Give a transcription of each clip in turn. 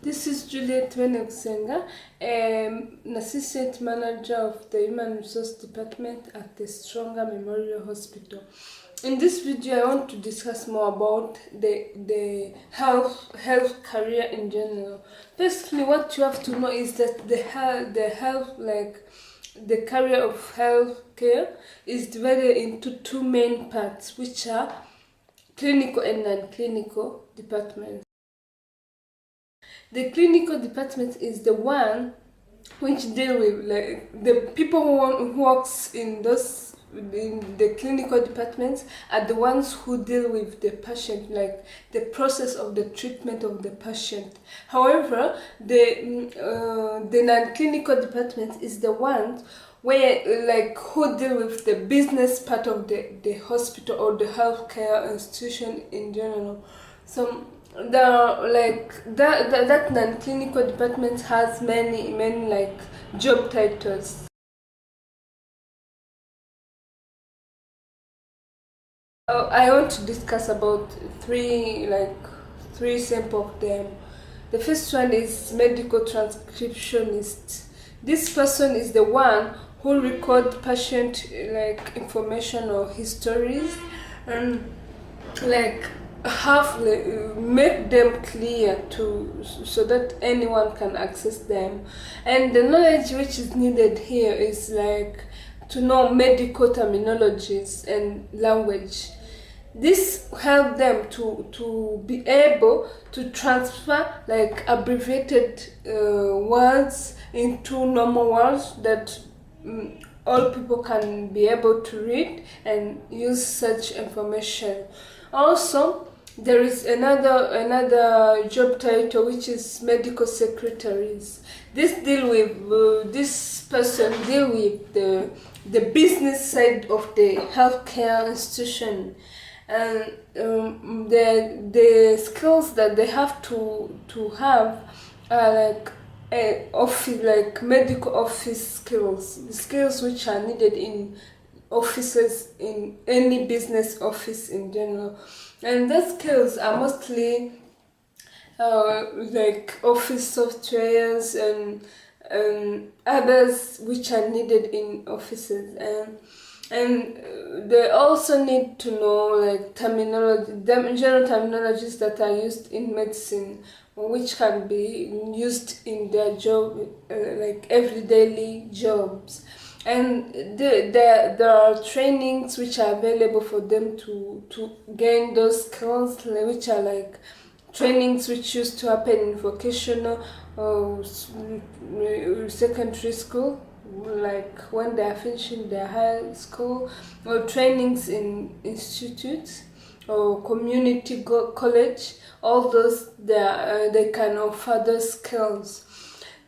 This is Juliette, an assistant manager of the Human Resource Department at the Stronger Memorial Hospital. In this video, I want to discuss more about the health career in general. Firstly, what you have to know is that the career of health care is divided into two main parts, which are clinical and non-clinical departments. The clinical department is the one which deal with the people who works in the clinical departments are the ones who deal with the patient, like the process of the treatment of the patient. However, the non-clinical department is the ones where who deal with the business part of the hospital or the healthcare institution in general. So that non-clinical department has many job titles. I want to discuss about three sample of them. The first one is medical transcriptionist. This person is the one who record patient information or histories and make them clear so that anyone can access them. And the knowledge which is needed here is to know medical terminologies and language. This helps them to be able to transfer abbreviated words into normal words that all people can be able to read and use such information. Also, there is another job title which is medical secretaries. This person deal with the business side of the healthcare institution, and the skills that they have to have are medical office skills which are needed in offices, in any business office in general. And those skills are mostly office softwares and others which are needed in offices, and they also need to know general terminologies that are used in medicine, which can be used in their job, everyday jobs. And there are trainings which are available for them to gain those skills, which are trainings which used to happen in vocational or secondary school, when they are finishing their high school, or trainings in institutes or community college. All those they can offer those skills.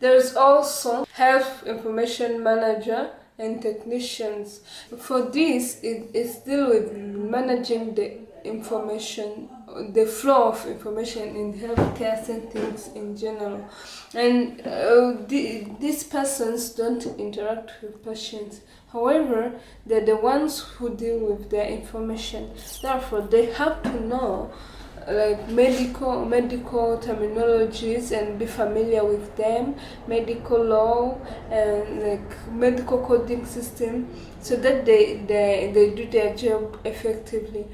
There is also health information manager and technicians. For this, it is deal with managing the information, the flow of information in healthcare settings in general. And these persons don't interact with patients. However, they're the ones who deal with their information. Therefore, they have to know medical terminologies and be familiar with them, medical law and medical coding system, so that they do their job effectively.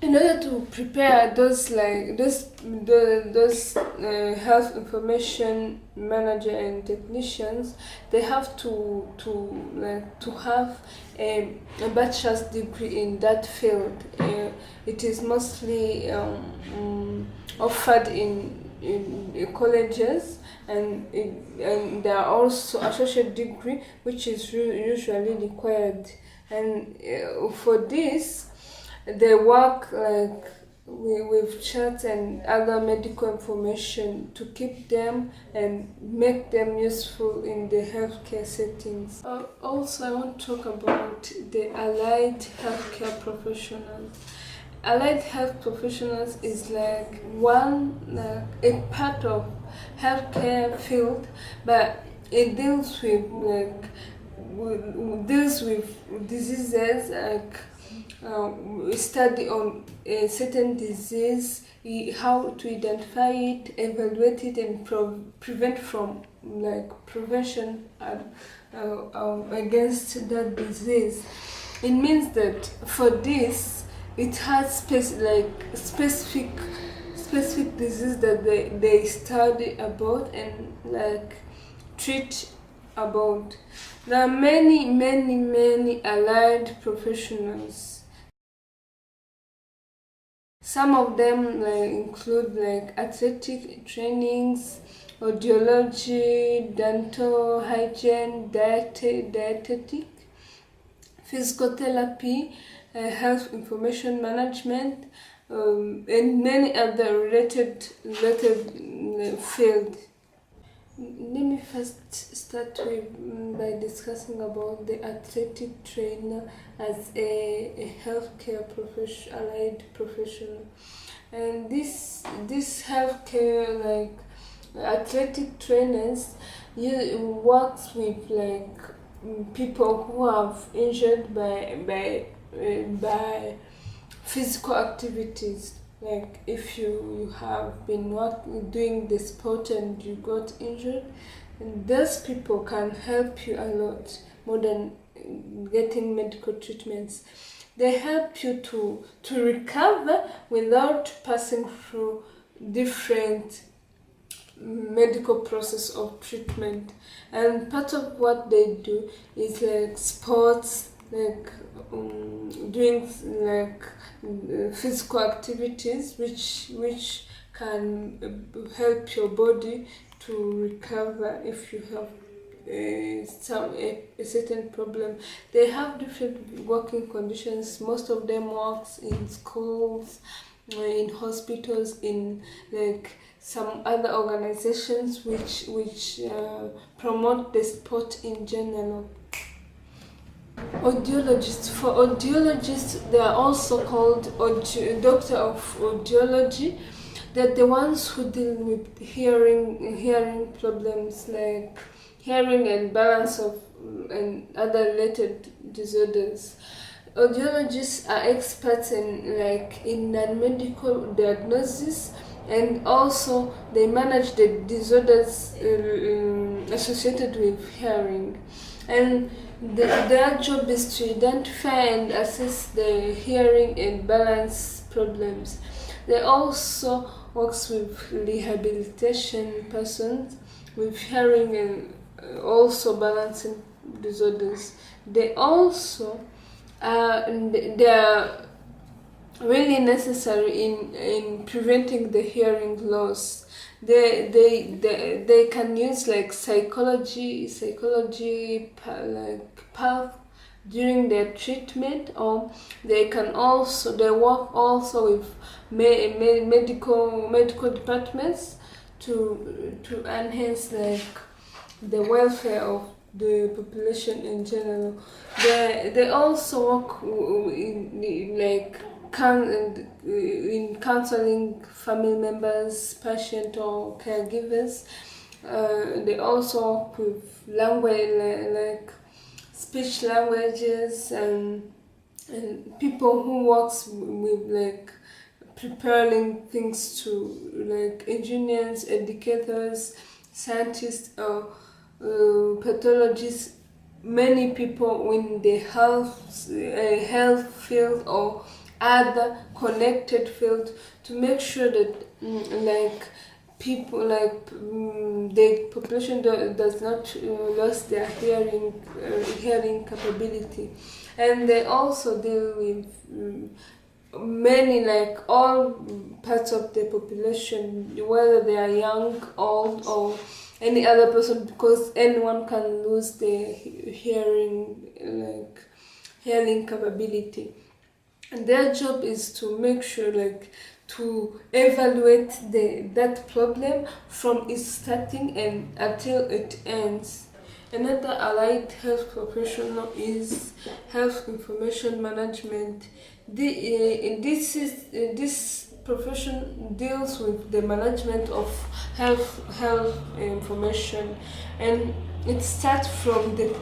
In order to prepare those health information manager and technicians, they have to have a bachelor's degree in that field. It is mostly offered in colleges, and there are also associate degree which is usually required. And for this, they work with charts and other medical information to keep them and make them useful in the healthcare settings. Also, I want to talk about the allied healthcare professionals. Allied health professionals is a part of healthcare field, but it deals with diseases study on a certain disease, how to identify it, evaluate it, and prevent from prevention against that disease. It means that for this, it has specific disease that they study about and treat about. There are many allied professionals. Some of them include athletic trainings, audiology, dental hygiene, dietetic, physical therapy, health information management, and many other related fields. Let me first start by discussing about the athletic trainer as a healthcare allied professional, and this healthcare athletic trainers works with people who have injured by physical activities. If you have been doing the sport and you got injured, and those people can help you a lot more than getting medical treatments. They help you to recover without passing through different medical process of treatment. And part of what they do is sports, doing physical activities which can help your body to recover if you have a certain problem. They have different working conditions. Most of them works in schools, in hospitals, in some other organizations which promote the sport in general. Audiologists. For audiologists, they are also called doctor of audiology. They're the ones who deal with hearing problems like hearing and balance of and other related disorders. Audiologists are experts in non-medical diagnosis, and also they manage the disorders associated with hearing. And their job is to identify and assess the hearing and balance problems. They also works with rehabilitation persons with hearing and also balancing disorders. They also they are really necessary in preventing the hearing loss. They can use psychology path during their treatment, or they work also with medical departments to enhance the welfare of the population in general. They also work in counseling family members, patients, or caregivers. They also work with language, speech languages, and people who works with preparing things to engineers, educators, scientists, or pathologists. Many people in the health field or other connected field to make sure that people the population does not lose their hearing capability. And they also deal with many all parts of the population, whether they are young, old, or any other person, because anyone can lose their hearing capability. And their job is to make sure to evaluate that problem from its starting and until it ends. Another allied health professional is health information management. This profession deals with the management of health information, and it starts from the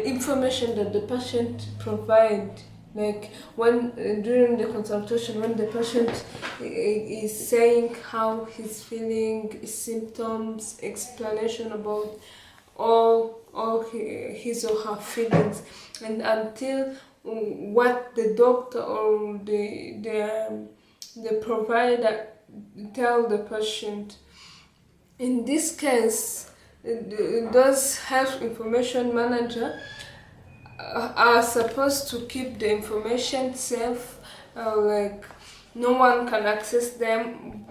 information that the patient provides Like when during the consultation, when the patient is saying how he's feeling, symptoms, explanation about all his or her feelings, and until what the doctor or the provider tell the patient. In this case, those health information manager are supposed to keep the information safe, like no one can access them,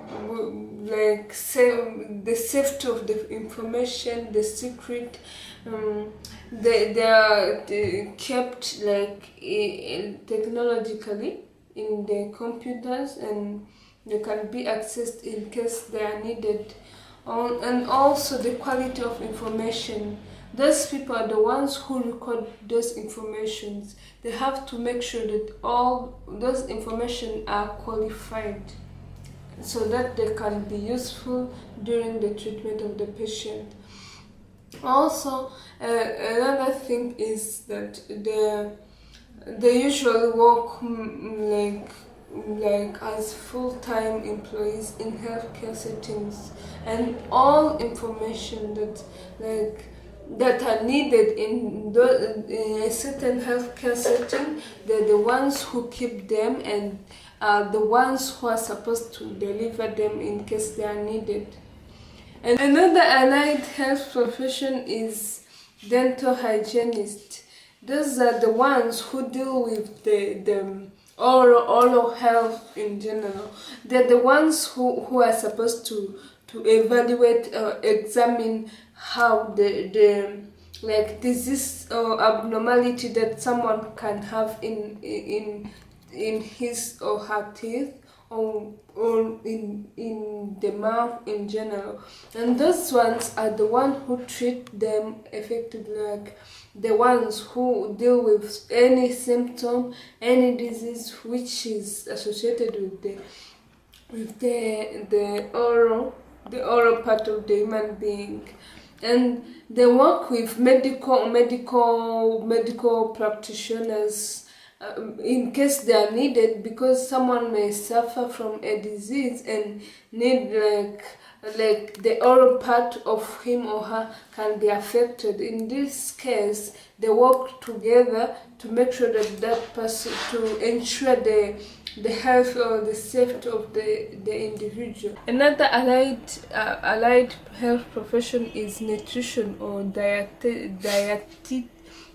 like the safety of the information, the secret, they are kept like technologically in the computers, and they can be accessed in case they are needed. And also the quality of information. Those people are the ones who record those informations. They have to make sure that all those information are qualified so that they can be useful during the treatment of the patient. Also, another thing is that they usually work like as full-time employees in healthcare settings, and all information that are needed in a certain healthcare setting, they're the ones who keep them and are the ones who are supposed to deliver them in case they are needed. And another allied health profession is dental hygienist. Those are the ones who deal with the oral health in general. They're the ones who are supposed to evaluate or examine how the like disease or abnormality that someone can have in his or her teeth, or in the mouth in general. And those ones are the ones who treat them effectively, like the ones who deal with any symptom, any disease which is associated with the oral part of the human being. And they work with medical practitioners in case they are needed, because someone may suffer from a disease and need like the oral part of him or her can be affected. In this case, they work together to make sure that person, to ensure the health or the safety of the individual. Another allied health profession is nutrition or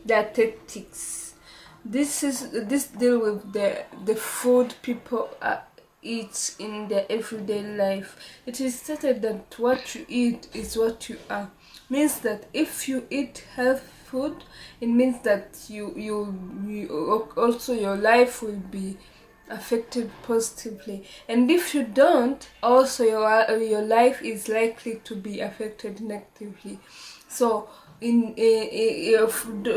dietetics. This deal with the food people eat in their everyday life. It is stated that what you eat is what you are. Means that if you eat health food, it means that you also your life will be affected positively, and if you don't, also your life is likely to be affected negatively. So in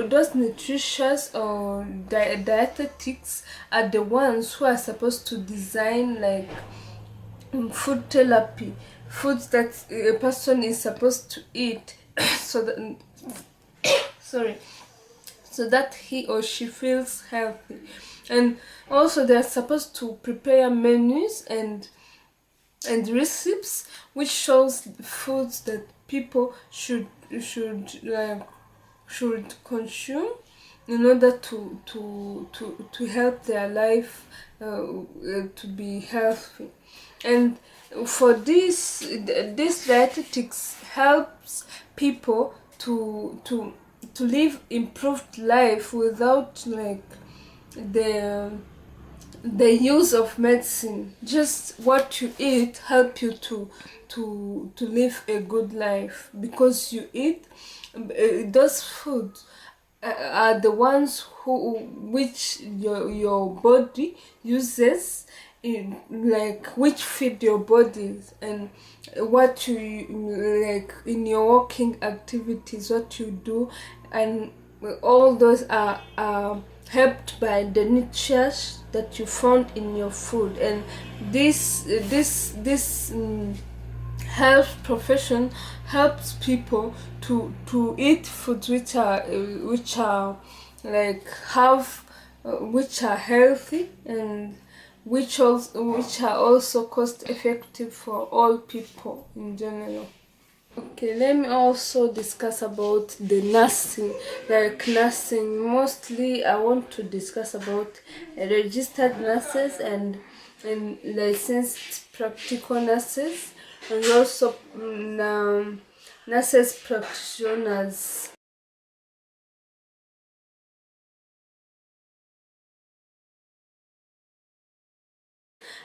those nutritious or dietetics are the ones who are supposed to design like food therapy, foods that a person is supposed to eat so that so that he or she feels healthy. And also they're supposed to prepare menus and recipes which shows foods that people should consume in order to help their life to be healthy. And for this dietetics helps people to live improved life without like the use of medicine. Just what you eat help you to live a good life, because you eat those foods are the ones which your body uses, in like which feed your bodies, and what you like in your working activities, what you do, and all those are helped by the nutrients that you found in your food. And this health profession helps people to eat foods which are like have which are healthy and which are also cost effective for all people in general. Okay, let me also discuss about the nursing. Like nursing, mostly I want to discuss about registered nurses and licensed practical nurses, and also nurses practitioners.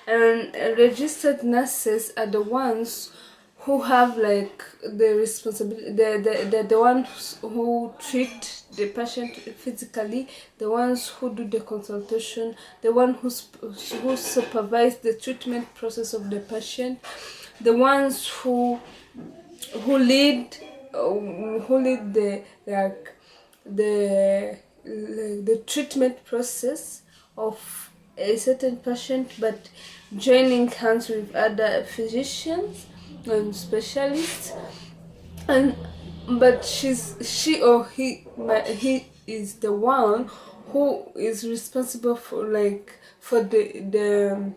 And registered nurses are the ones who have like the responsibility, the ones who treat the patient physically, the ones who do the consultation, the one who supervise the treatment process of the patient, the ones who lead the like the treatment process of a certain patient, but joining hands with other physicians and specialists. And but he is the one who is responsible for like the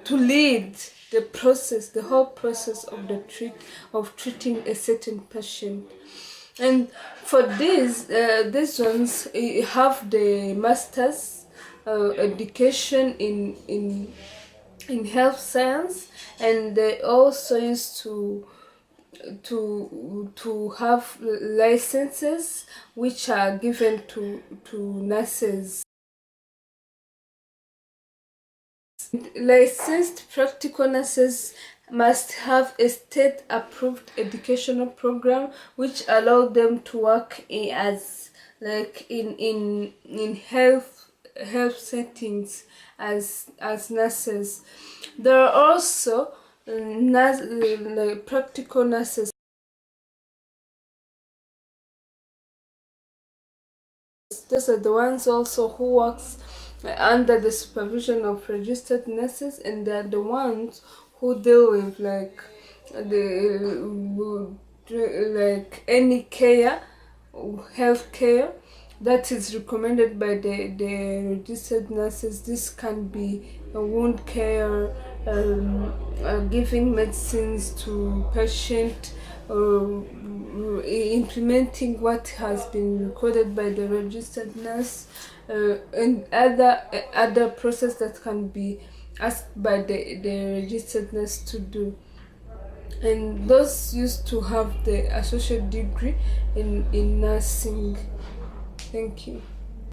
to lead the process, the whole process of treating a certain patient. And for these ones have the masters education in health science, and they also used to have licenses which are given to nurses. Licensed practical nurses must have a state-approved educational program which allow them to work as like in health settings as nurses. There are also practical nurses. Those are the ones also who works under the supervision of registered nurses, and they're the ones who deal with any health care that is recommended by the registered nurses. This can be wound care, giving medicines to patient, implementing what has been recorded by the registered nurse, and other process that can be asked by the registered nurse to do. And those used to have the associate degree in nursing. Thank you.